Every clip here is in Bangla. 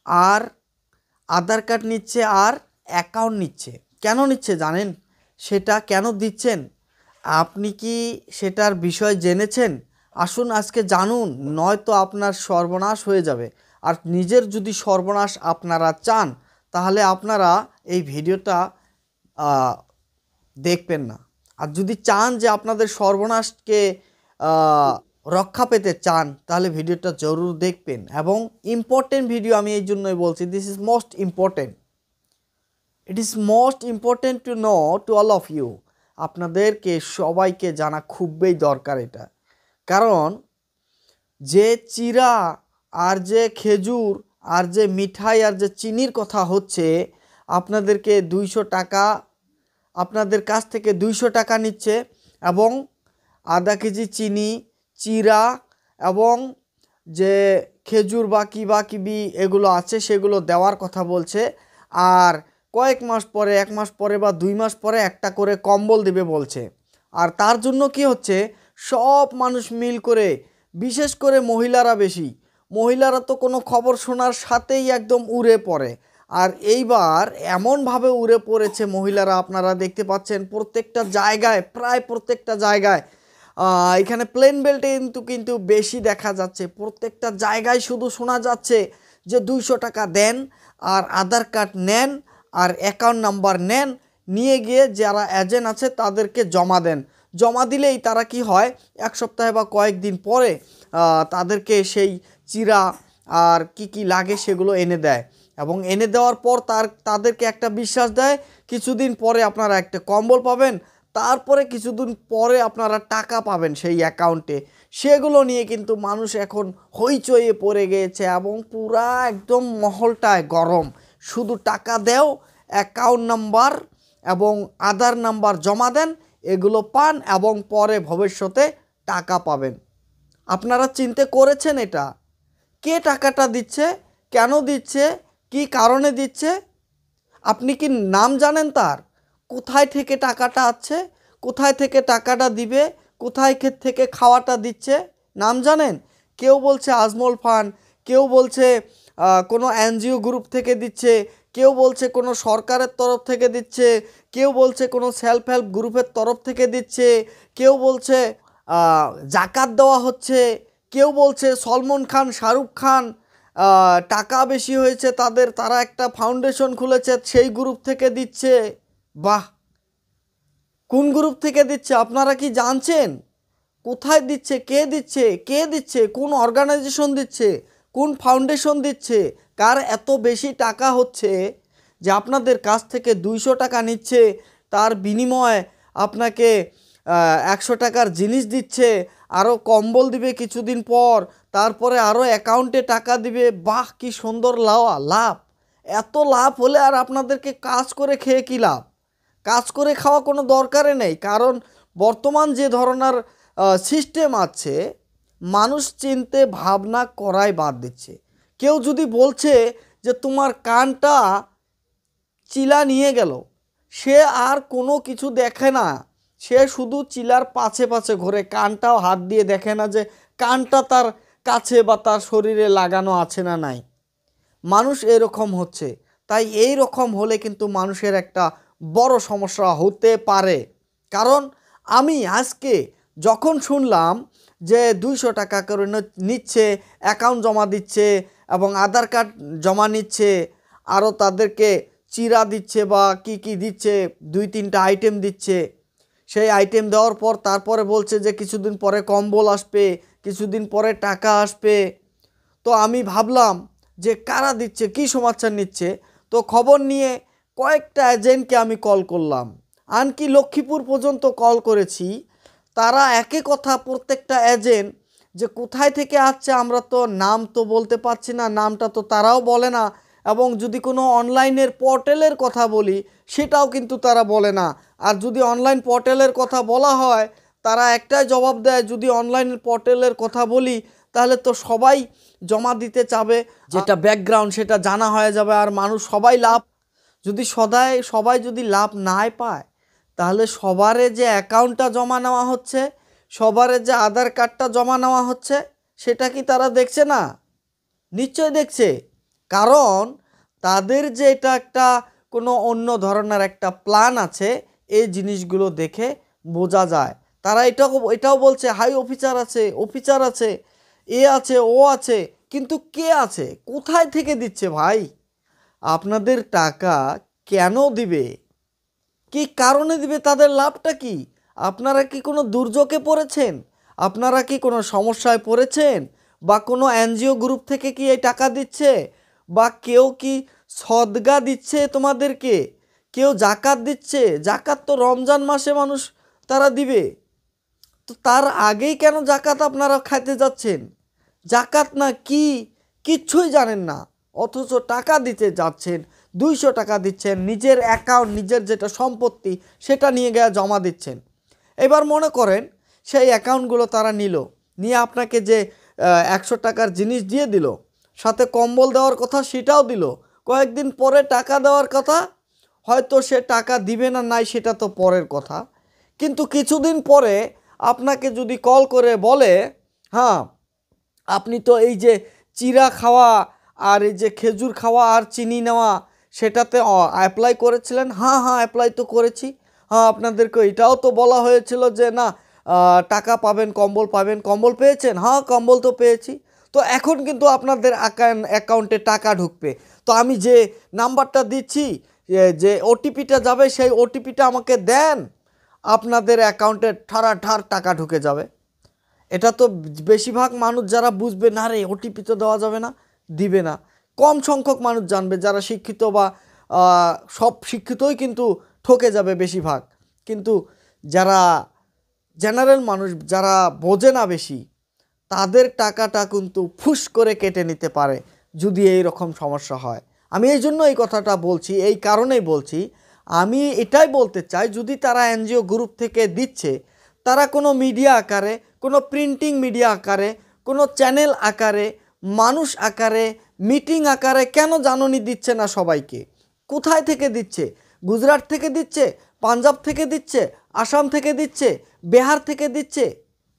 আর আধার কার্ড নিচ্ছে আর অ্যাকাউন্ট নিচ্ছে। কেন নিচ্ছে জানেন? সেটা কেন দিচ্ছেন? আপনি কি সেটার বিষয় জেনেছেন? আসুন আজকে জানুন, নয়তো আপনার সর্বনাশ হয়ে যাবে। আর নিজের যদি সর্বনাশ আপনারা চান তাহলে আপনারা এই ভিডিওটা দেখবেন না। আর যদি চান যে আপনাদের সর্বনাশকে রক্ষা পেতে চান তাহলে ভিডিওটা জরুর দেখবেন। এবং ইম্পর্টেন্ট ভিডিও, আমি এই জন্যই বলছি, this is most important. It is most important to know to all of you. আপনাদেরকে সবাইকে জানা খুবই দরকার এটা। কারণ যে চিরা আর যে খেজুর আর যে মিঠাই আর যে চিনির কথা হচ্ছে, আপনাদেরকে 200 টাকা, আপনাদের কাছ থেকে 200 টাকা নিচ্ছে এবং আধা কেজি চিনি, চিরা এবং যে খেজুর বা কিবি এগুলো আছে সেগুলো দেওয়ার কথা বলছে। আর কয়েক মাস পরে, 1 মাস পরে বা 2 মাস পরে একটা করে কম্বল দিবে বলছে। আর তার জন্য কি হচ্ছে, সব মানুষ মিল করে, বিশেষ করে মহিলারা বেশি, মহিলারা তো কোনো খবর শোনার সাথেই একদম উড়ে পড়ে। আর এইবার এমনভাবে উড়ে পড়েছে মহিলারা, আপনারা দেখতে পাচ্ছেন প্রত্যেকটা জায়গায়, প্রায় প্রত্যেকটা জায়গায়, এখানে প্লেন বেল্টে কিন্তু বেশি দেখা যাচ্ছে। প্রত্যেকটা জায়গায় শুধু শোনা যাচ্ছে যে 200 টাকা দেন আর আধার কার্ড নেন আর অ্যাকাউন্ট নাম্বার নেন, নিয়ে গিয়ে যারা এজেন্ট আছে তাদেরকে জমা দেন। জমা দিলেই তারা কি হয়, 1 সপ্তাহে বা কয়েকদিন পরে তাদেরকে সেই চিরা আর কি লাগে সেগুলো এনে দেয়। এবং এনে দেওয়ার পর তাদেরকে একটা বিশ্বাস দেয়, কিছুদিন পরে আপনারা একটা কম্বল পাবেন, তারপরে কিছুদিন পরে আপনারা টাকা পাবেন সেই অ্যাকাউন্টে। সেগুলো নিয়ে কিন্তু মানুষ এখন হইচইয়ে পড়ে গিয়েছে এবং পুরা একদম মহলটায় গরম। শুধু টাকা দেও, অ্যাকাউন্ট নাম্বার এবং আধার নাম্বার জমা দেন, এগুলো পান এবং পরে ভবিষ্যতে টাকা পাবেন। আপনারা চিন্তা করেছেন এটা? কে টাকাটা দিচ্ছে, কেন দিচ্ছে, কি কারণে দিচ্ছে? আপনি কি নাম জানেন তার? কোথায় থেকে টাকাটা আসছে, কোথায় থেকে টাকাটা দিবে, কোথায় থেকে খাওয়াটা দিচ্ছে, নাম জানেন? কেউ বলছে আজমল ফান্ড, কেউ বলছে কোনো এনজিও গ্রুপ থেকে দিচ্ছে, কেউ বলছে কোনো সরকারের তরফ থেকে দিচ্ছে, কেউ বলছে কোনো সেলফ হেল্প গ্রুপের তরফ থেকে দিচ্ছে, কেউ বলছে জাকাত দেওয়া হচ্ছে, কেউ বলছে সলমন খান, শাহরুখ খান টাকা বেশি হয়েছে তাদের, তারা একটা ফাউন্ডেশন খুলেছে সেই গ্রুপ থেকে দিচ্ছে। বাহ! কোন গ্রুপ থেকে দিচ্ছে আপনারা কি জানছেন? কোথায় দিচ্ছে, কে দিচ্ছে, কে দিচ্ছে, কোন অর্গানাইজেশন দিচ্ছে, কোন ফাউন্ডেশন দিচ্ছে, কার এত বেশি টাকা হচ্ছে যে আপনাদের কাছ থেকে 200 টাকা নিচ্ছে, তার বিনিময়ে আপনাকে 100 টাকার জিনিস দিচ্ছে, আরও কম্বল দিবে কিছুদিন পর, তারপরে আরও অ্যাকাউন্টে টাকা দিবে। বাহ, কি সুন্দর লাভ! এত লাভ হলে আর আপনাদেরকে কাজ করে খেয়ে কী লাভ? কাজ করে খাওয়া কোনো দরকারে নেই। কারণ বর্তমান যে ধরনের সিস্টেম আছে, মানুষ চিনতে ভাবনা করাই বাদ দিচ্ছে। কেউ যদি বলছে যে তোমার কানটা চিলা নিয়ে গেল, সে আর কোনো কিছু দেখে না, সে শুধু চিলার পাছে পাছে ঘোরে, কানটাও হাত দিয়ে দেখে না যে কানটা তার কাছে বা তার শরীরে লাগানো আছে না নাই। মানুষ এরকম হচ্ছে। তাই এই রকম হলে কিন্তু মানুষের একটা বড় সমস্যা হতে পারে। কারণ আমি আজকে যখন শুনলাম যে 200 টাকা করে নিচ্ছে, অ্যাকাউন্ট জমা দিচ্ছে এবং আধার কার্ড জমা নিচ্ছে, আরও তাদেরকে চিরা দিচ্ছে বা কি দিচ্ছে, 2-3টা আইটেম দিচ্ছে, সেই আইটেম দেওয়ার পর তারপরে বলছে যে কিছুদিন পরে কম্বল আসবে, কিছুদিন পরে টাকা আসবে। তো আমি ভাবলাম যে কারা দিচ্ছে, কী সমাচার নিচ্ছে। তো খবর নিয়ে কয়েকটা এজেন্টকে আমি কল করলাম, আনকি লক্ষ্মীপুর পর্যন্ত কল করেছি। তারা একই কথা, প্রত্যেকটা এজেন্ট, যে কোথায় থেকে আসছে আমরা তো নাম তো বলতে পারছি না, নামটা তো তারাও বলে না। এবং যদি কোনো অনলাইনের পোর্টালের কথা বলি সেটাও কিন্তু তারা বলে না। আর যদি অনলাইন পোর্টালের কথা বলা হয় তারা একটাই জবাব দেয়, যদি অনলাইন পোর্টালের কথা বলি তাহলে তো সবাই জমা দিতে চাবে, যেটা ব্যাকগ্রাউন্ড সেটা জানা হয়ে যাবে আর মানুষ সবাই লাভ। যদি সবাই যদি লাভ নাই পায় তাহলে সবারে যে অ্যাকাউন্টটা জমা নেওয়া হচ্ছে, সবারে যে আধার কার্ডটা জমা নেওয়া হচ্ছে, সেটা কি তারা দেখছে না? নিশ্চয় দেখছে। কারণ তাদের যে এটা একটা কোনো অন্য ধরনের একটা প্ল্যান আছে, এই জিনিসগুলো দেখে বোঝা যায়। তারা এটাও বলছে হাই অফিসার আছে, এ আছে ও আছে, কিন্তু কে আছে, কোথায় থেকে দিচ্ছে ভাই? আপনাদের টাকা কেন দিবে, কি কারণে দিবে, তাদের লাভটা কি? আপনারা কি কোনো দুর্যোগে পড়েছেন? আপনারা কি কোনো সমস্যায় পড়েছেন? বা কোনো এনজিও গ্রুপ থেকে কি এই টাকা দিচ্ছে? বা কেউ কি সদগা দিচ্ছে তোমাদেরকে? কেউ জাকাত দিচ্ছে? জাকাত তো রমজান মাসে মানুষ তারা দিবে, তো তার আগেই কেন জাকাত আপনারা খাইতে যাচ্ছেন? জাকাত না কি কিচ্ছুই জানেন না, অথচ টাকা দিতে যাচ্ছেন। 200 টাকা দিচ্ছেন, নিজের অ্যাকাউন্ট, নিজের যেটা সম্পত্তি সেটা নিয়ে গিয়ে জমা দিচ্ছেন। এবার মনে করেন সেই অ্যাকাউন্টগুলো তারা নিয়ে আপনাকে যে 100 টাকার জিনিস দিয়ে দিল, সাথে কম্বল দেওয়ার কথা সেটাও দিল, কয়েকদিন পরে টাকা দেওয়ার কথা, হয়তো সে টাকা দিবে না নাই সেটা তো পরের কথা, কিন্তু কিছুদিন পরে আপনাকে যদি কল করে বলে, হ্যাঁ আপনি তো এই যে চিরা খাওয়া আর এই যে খেজুর খাওয়া আর চিনি নেওয়া সেটাতে অ্যাপ্লাই করেছিলেন, হ্যাঁ অ্যাপ্লাই তো করেছি, হ্যাঁ আপনাদেরকে এটাও তো বলা হয়েছিল যে না টাকা পাবেন, কম্বল পেয়েছেন, হ্যাঁ কম্বল তো পেয়েছি, তো এখন কিন্তু আপনাদের অ্যাকাউন্টে টাকা ঢুকবে, তো আমি যে নাম্বারটা দিচ্ছি, যে ওটিপিটা যাবে সেই ওটিপিটা আমাকে দেন, আপনাদের অ্যাকাউন্টে ঠাড়া টাকা ঢুকে যাবে। এটা তো বেশিরভাগ মানুষ যারা বুঝবে না রে ওটিপি তো দেওয়া যাবে না, দিবে না, কম সংখ্যক মানুষ জানবে যারা শিক্ষিত, বা সব শিক্ষিতই কিন্তু ঠকে যাবে বেশিরভাগ, কিন্তু যারা জেনারেল মানুষ যারা বোঝে না বেশি, তাদের টাকাটা কিন্তু ফুস করে কেটে নিতে পারে যদি এই রকম সমস্যা হয়। আমি এই জন্য এই কথাটা বলছি, এই কারণেই বলছি, আমি এটাই বলতে চাই যদি তারা এনজিও গ্রুপ থেকে দিচ্ছে, তারা কোনো মিডিয়া আকারে, কোনো প্রিন্টিং মিডিয়া আকারে, কোনো চ্যানেল আকারে, মানুষ আকারে, মিটিং আকারে কেন জাননি দিচ্ছে না সবাইকে? কোথায় থেকে দিচ্ছে? গুজরাট থেকে দিচ্ছে, পাঞ্জাব থেকে দিচ্ছে, আসাম থেকে দিচ্ছে, বিহার থেকে দিচ্ছে,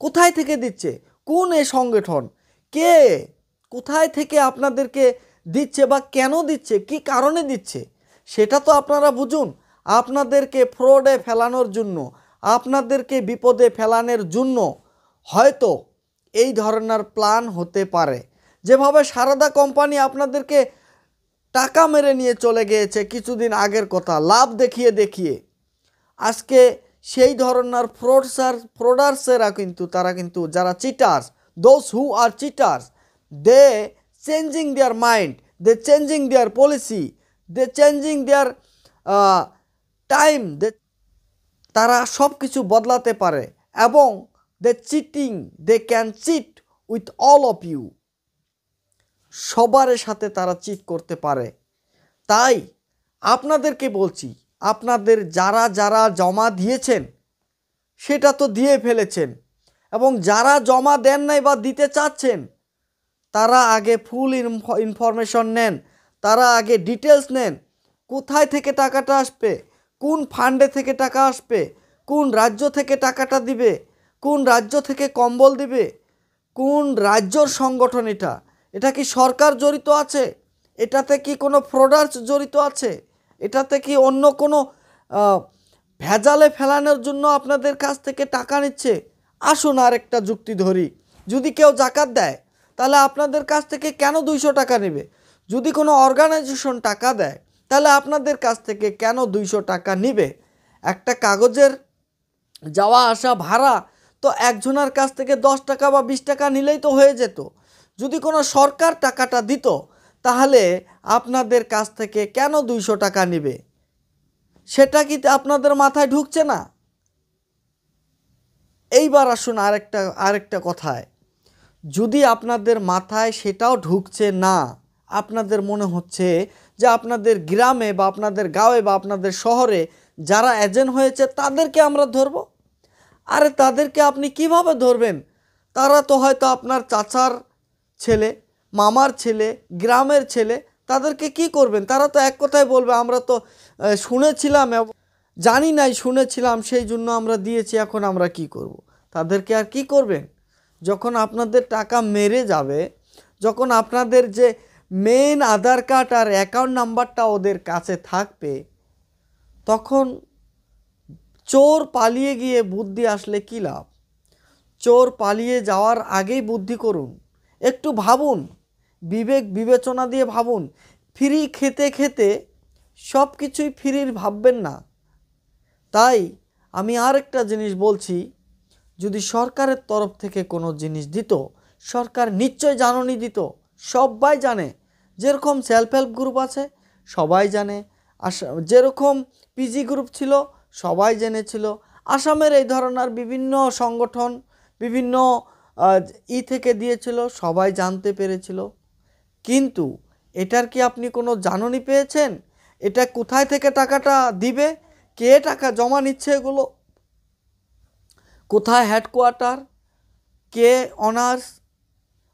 কোথায় থেকে দিচ্ছে? কোন এই সংগঠন, কে, কোথায় থেকে আপনাদেরকে দিচ্ছে বা কেন দিচ্ছে, কি কারণে দিচ্ছে সেটা তো আপনারা বুঝুন। আপনাদেরকে ফ্রডে ফেলানোর জন্য, আপনাদেরকে বিপদে ফেলানোর জন্য হয়তো এই ধরনের প্ল্যান হতে পারে। যেভাবে সারদা কোম্পানি আপনাদেরকে টাকা মেরে নিয়ে চলে গিয়েছে কিছুদিন আগের কথা, লাভ দেখিয়ে আজকে সেই ধরনের ফ্রডার্সেরা কিন্তু তারা কিন্তু যারা cheaters, those who are cheaters, they changing their mind, they changing their policy, they changing their time, তারা সব কিছু বদলাতে পারে এবং they can cheat with all of you, সবার সাথে তারা চিট করতে পারে। তাই আপনাদেরকে বলছি, আপনাদের যারা জমা দিয়েছেন সেটা তো দিয়ে ফেলেছেন, এবং যারা জমা দেন নাই বা দিতে চাচ্ছেন তারা আগে ফুল ইনফরমেশন নেন, তারা আগে ডিটেলস নেন, কোথায় থেকে টাকাটা আসবে, কোন ফান্ডে থেকে টাকা আসবে, কোন রাজ্য থেকে টাকাটা দিবে, কোন রাজ্য থেকে কম্বল দিবে, কোন রাজ্যর সংগঠন, এটা কি সরকার জড়িত আছে, এটাতে কি কোনো ফ্রডার্স জড়িত আছে, এটাতে কি অন্য কোনো ভেজালে ফেলানোর জন্য আপনাদের কাছ থেকে টাকা নিচ্ছে? আসুন আর একটা যুক্তি ধরি, যদি কেউ জাকাত দেয় তাহলে আপনাদের কাছ থেকে কেন 200 টাকা নেবে? যদি কোনো অর্গানাইজেশন টাকা দেয় তাহলে আপনাদের কাছ থেকে কেন 200 টাকা নেবে? একটা কাগজের যাওয়া আসা ভাড়া তো একজনের কাছ থেকে 10 টাকা বা 20 টাকা নিলেই তো হয়ে যেত। যদি কোনো সরকার টাকাটা দিত তাহলে আপনাদের কাছ থেকে কেন 200 টাকা নেবে? সেটা কি আপনাদের মাথায় ঢুকছে না? এইবার আসুন আরেকটা কথায়, যদি আপনাদের মাথায় সেটাও ঢুকছে না, আপনাদের মনে হচ্ছে যে আপনাদের গ্রামে বা আপনাদের গাঁয়ে বা আপনাদের শহরে যারা এজেন্ট হয়েছে তাদেরকে আমরা ধরব, আরে তাদেরকে আপনি কিভাবে ধরবেন? তারা তো হয়তো আপনার চাচার ছেলে, মামার ছেলে, গ্রামের ছেলে, তাদেরকে কি করবেন? তারা তো এক কথায় বলবে আমরা তো শুনেছিলাম, জানি নাই শুনেছিলাম, সেই জন্য আমরা দিয়েছি, এখন আমরা কি করব? তাদেরকে আর কি করবেন? যখন আপনাদের টাকা মেরে যাবে, যখন আপনাদের যে মেন আধার কার্ড আর অ্যাকাউন্ট নাম্বারটা ওদের কাছে থাকবে, তখন চোর পালিয়ে গিয়ে বুদ্ধি আসলে কী লাভ? চোর পালিয়ে যাওয়ার আগেই বুদ্ধি করুন, একটু ভাবুন, বিবেক বিবেচনা দিয়ে ভাবুন। ফ্রি খেতে খেতে সব কিছুই ফ্রির ভাববেন না। তাই আমি আরেকটা জিনিস বলছি, যদি সরকারের তরফ থেকে কোনো জিনিস দিত, সরকার নিশ্চয় জাননি দিত, সবাই জানে। যেরকম সেলফ হেল্প গ্রুপ আছে সবাই জানে, যেরকম পিজি গ্রুপ ছিল সবাই জেনেছিল, আসামের এই ধরনের বিভিন্ন সংগঠন বিভিন্ন থেকে দিয়েছিল, সবাই জানতে পেরেছিল। কিন্তু এটার কি আপনি কোনো জাননি পেয়েছেন? এটা কোথায় থেকে টাকাটা দিবে, কে টাকা জমা নিচ্ছে, এগুলো কোথায় হেডকোয়ার্টার, কে অনার্স?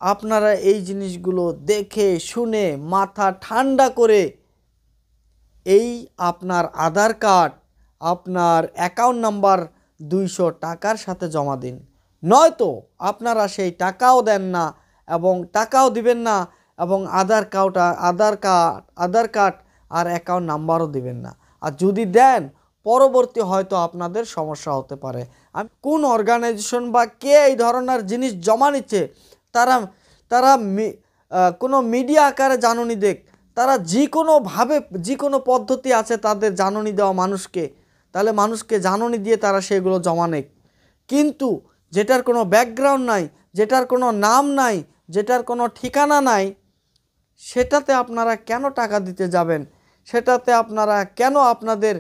আপনারা এই জিনিসগুলো দেখে শুনে মাথা ঠান্ডা করে এই আপনার আধার কার্ড, আপনার অ্যাকাউন্ট নাম্বার 200 টাকার সাথে জমা দিন। নয়তো আপনারা সেই টাকাও দেন না এবং টাকাও দিবেন না এবং আধার কার্ড আর অ্যাকাউন্ট নাম্বারও দিবেন না। আর যদি দেন, পরবর্তী হয়তো আপনাদের সমস্যা হতে পারে। কোন অর্গানাইজেশন বা কে এই ধরনের জিনিস জমা নিচ্ছে, তারা তারা কোনো মিডিয়া আকারে জাননি দেখ, তারা যে কোনোভাবে যে কোনো পদ্ধতি আছে তাদের জাননি দেওয়া মানুষকে, তাহলে মানুষকে জাননি দিয়ে তারা সেগুলো জমা নেয়। কিন্তু যেটার কোনো ব্যাকগ্রাউন্ড নাই, যেটার কোনো নাম নাই, যেটার কোনো ঠিকানা নাই, সেটাতে আপনারা কেন টাকা দিতে যাবেন? সেটাতে আপনারা কেন আপনাদের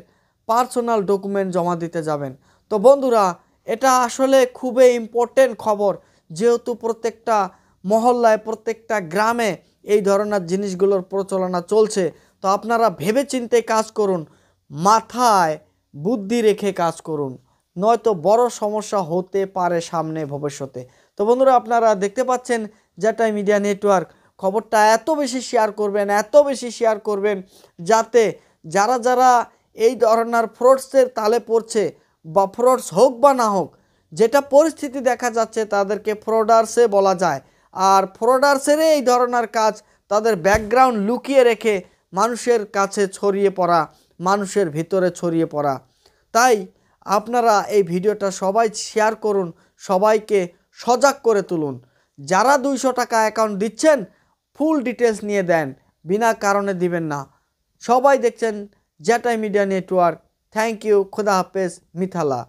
পার্সোনাল ডকুমেন্ট জমা দিতে যাবেন? তো বন্ধুরা, এটা আসলে খুবই ইম্পর্টেন্ট খবর, যেহেতু প্রত্যেকটা মহল্লায় প্রত্যেকটা গ্রামে এই ধরনের জিনিসগুলোর প্রচলনা চলছে। তো আপনারা ভেবেচিন্তে কাজ করুন, মাথায় বুদ্ধি রেখে কাজ করুন, নয়তো বড় সমস্যা হতে পারে সামনে ভবিষ্যতে। তো বন্ধুরা, আপনারা দেখতে পাচ্ছেন জেটাই মিডিয়া নেটওয়ার্ক, খবরটা এত বেশি শেয়ার করবেন যাতে যারা যারা এই ধরনের ফ্রডসের তালে পড়ছে, বা ফ্রডস হোক বা না হোক, যেটা পরিস্থিতি দেখা যাচ্ছে তাদেরকে ফ্রডার্সে বলা যায়। আর ফ্রডার্সের এই ধরনের কাজ তাদের ব্যাকগ্রাউন্ড লুকিয়ে রেখে মানুষের কাছে ছড়িয়ে পড়া, মানুষের ভিতরে ছড়িয়ে পড়া। তাই আপনারা এই ভিডিওটা সবাই শেয়ার করুন, সবাইকে সজাগ করে তুলুন। যারা 200 টাকা অ্যাকাউন্ট দিচ্ছেন, ফুল ডিটেলস নিয়ে দেন, বিনা কারণে দিবেন না। সবাই দেখছেন জেটাই মিডিয়া নেটওয়ার্ক। থ্যাংক ইউ, খুদা হাফেজ, মিথালা।